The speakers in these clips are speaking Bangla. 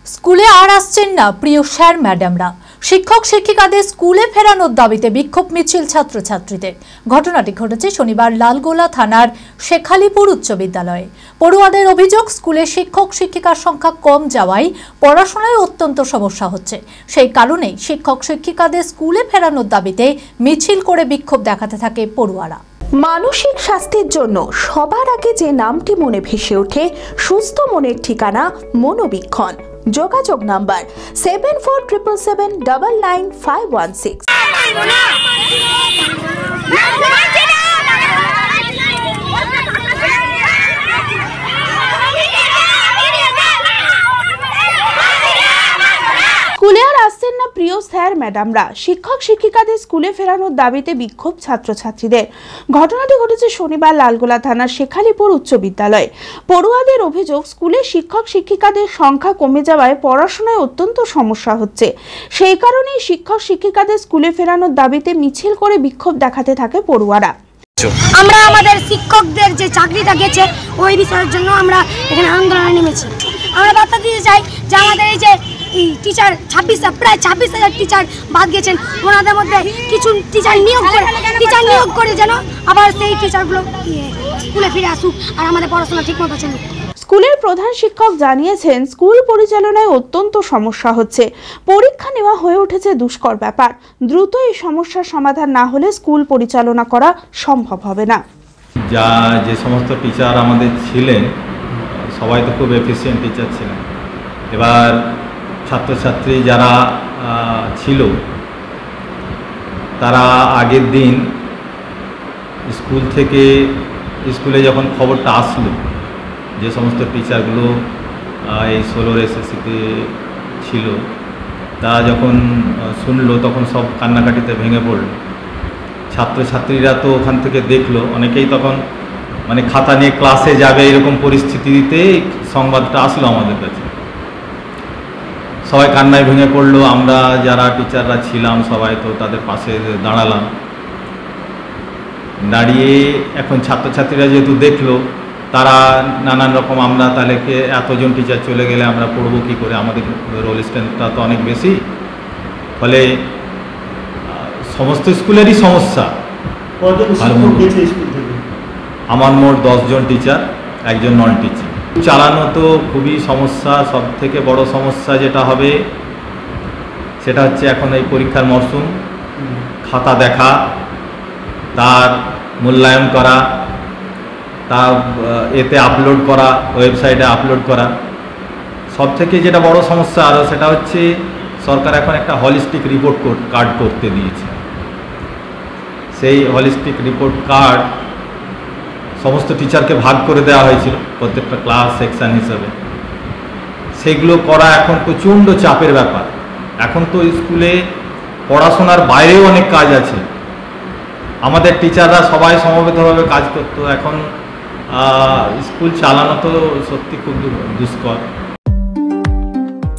স্কুলে আর আসছেন না প্রিয় স্যার ম্যাডামরা। শিক্ষক শিক্ষিকাদের স্কুলে ফেরানোর দাবিতে বিক্ষোভ মিছিল ছাত্রছাত্রীদের। ঘটনাটি ঘটেছে শনিবার লালগোলা থানার শেখালিপুর উচ্চ বিদ্যালয়ে। পড়ুয়াদের অভিযোগ, স্কুলে শিক্ষক শিক্ষিকার সংখ্যা কম যাওয়ায় পড়াশোনায় অত্যন্ত সমস্যা হচ্ছে। সেই কারণেই শিক্ষক শিক্ষিকাদের স্কুলে ফেরানোর দাবিতে মিছিল করে বিক্ষোভ দেখাতে থাকে পড়ুয়ারা। মানসিক স্বাস্থ্যের জন্য সবার আগে যে নামটি মনে ভেসে ওঠে, সুস্থ মনের ঠিকানা মনোবীক্ষণ। যোগাযোগ নাম্বার 7477799516। স্কুলে আর আসছেন না প্রিয় স্যার ম্যাডামরা। শিক্ষক শিক্ষিকাদের স্কুলে ফেরানোর দাবিতে বিক্ষোভ ছাত্রছাত্রীদের। ঘটনাটি ঘটেছে শনিবার লালগোলা থানার শেখালিপুর উচ্চ বিদ্যালয়ে। পড়ুয়াদের অভিযোগ, স্কুলে শিক্ষক শিক্ষিকাদের সংখ্যা কমে যাওয়ায় পড়াশোনায় অত্যন্ত সমস্যা হচ্ছে। সেই কারণেই শিক্ষক শিক্ষিকাদের স্কুলে ফেরানোর দাবিতে মিছিল করে বিক্ষোভ দেখাতে থাকে পড়ুয়ারা। আমরা আমাদের শিক্ষকদের যে চাকরিটা গেছে ওই বিষয়ের জন্য আমরা এখানে আন্দোলনে নেমেছি। আমরা বার্তা দিতে চাই যে আমাদের এই যে টিচার প্রায় 26,000 টিচার বাদ গেছেন, ওনাদের মধ্যে কিছু টিচার নিয়োগ করে যেন আবার সেই টিচারগুলো স্কুলে ফিরে আসুক আর আমাদের পড়াশোনা ঠিক মতো চলুক। স্কুলের প্রধান শিক্ষক জানিয়েছেন, স্কুল পরিচালনায় অত্যন্ত সমস্যা হচ্ছে। পরীক্ষা নেওয়া হয়ে উঠেছে দুষ্কর ব্যাপার। দ্রুত এই সমস্যার সমাধান না হলে স্কুল পরিচালনা করা সম্ভব হবে না। যে সমস্ত টিচার আমাদের ছিলেন সবাই তো খুব এফিসিয়েন্ট টিচার ছিলেন। এবার ছাত্রছাত্রী যারা ছিল তারা আগের দিন স্কুলে যখন খবরটা আসলো যে সমস্ত টিচারগুলো এই 16 এসএসসিতে ছিল, তারা যখন শুনলো তখন সব কান্নাকাটিতে ভেঙে পড়ল। ছাত্রছাত্রীরা তো ওখান থেকে দেখলো, অনেকেই তখন মানে খাতা নিয়ে ক্লাসে যাবে এরকম পরিস্থিতিতে সংবাদটা আসলো আমাদের কাছে। সবাই কান্নায় ভেঙে পড়লো। আমরা যারা টিচাররা ছিলাম সবাই তো তাদের পাশে দাঁড়ালাম। দাঁড়িয়ে এখন ছাত্রছাত্রীরা যেহেতু দেখলো, তারা নানান রকম, আমরা তাহলে এতজন টিচার চলে গেলে আমরা পড়বো কী করে, আমাদের রোল স্ট্রেন্থটা তো অনেক বেশি। ফলে সমস্ত স্কুলেরই সমস্যা। আমার মোট 10 জন টিচার, একজন নন টিচিং। চালানো তো খুবই সমস্যা। সব থেকে বড় সমস্যা যেটা হবে সেটা হচ্ছে এখন এই পরীক্ষার মরশুম, খাতা দেখা, তার মূল্যায়ন করা, তা এতে আপলোড করা, ওয়েবসাইটে আপলোড করা। সব থেকে যেটা বড় সমস্যা আরও সেটা হচ্ছে সরকার এখন একটা হলিস্টিক রিপোর্ট কার্ড করতে দিয়েছে। সেই হলিস্টিক রিপোর্ট কার্ড সমস্ত টিচারকে ভাগ করে দেওয়া হয়েছিল প্রত্যেকটা ক্লাস সেকশন হিসাবে। সেগুলো করা এখন প্রচণ্ড চাপের ব্যাপার। এখন তো স্কুলে পড়াশোনার বাইরেও অনেক কাজ আছে। আমাদের টিচাররা সবাই সমবেতভাবে কাজ করতো, এখন স্কুল চালানো তো সত্যি খুব দুষ্কর।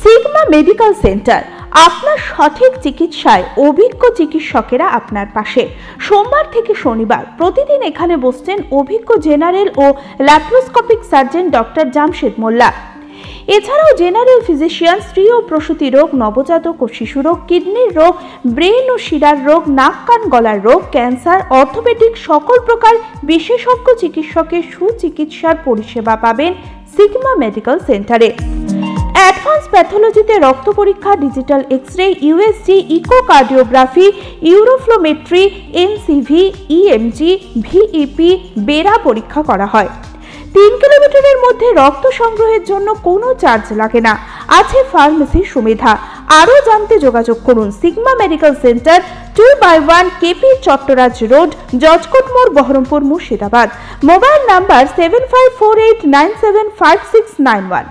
সিগমা মেডিকেল সেন্টার, আপনার সঠিক চিকিৎসায় অভিজ্ঞ চিকিৎসকেরা আপনার পাশে। সোমবার থেকে শনিবার প্রতিদিন এখানে বসছেন অভিজ্ঞ জেনারেল ও ল্যাপ্রোস্কোপিক সার্জন ডক্টর জামশেদ মোল্লা। এছাড়াও জেনারেল ফিজিশিয়ান, স্ত্রী ও প্রসূতি রোগ, নবজাতক ও শিশু রোগ, কিডনির রোগ, ব্রেন ও শিরার রোগ, নাক কান গলার রোগ, ক্যান্সার, অর্থোপেডিক সকল প্রকার বিশেষজ্ঞ চিকিৎসকের সুচিকিৎসার পরিষেবা পাবেন সিগমা মেডিকেল সেন্টারে। অ্যাডভান্স প্যাথোলজিতে রক্ত পরীক্ষা, digital x ray, USG, echocardiography, uroflowmetry, NCV, EMG, VEP, BERA পরীক্ষা করা হয়। 3 কিলোমিটারের মধ্যে রক্ত সংগ্রহের জন্য কোনো চার্জ লাগে না। আছে ফার্মেসির সুবিধা। আরও জানতে যোগাযোগ করুন Sigma medical centre, 2/1 KP Chattaraj road, judge court মোড়, বহরমপুর, মুর্শিদাবাদ। Mobile number 7548975691।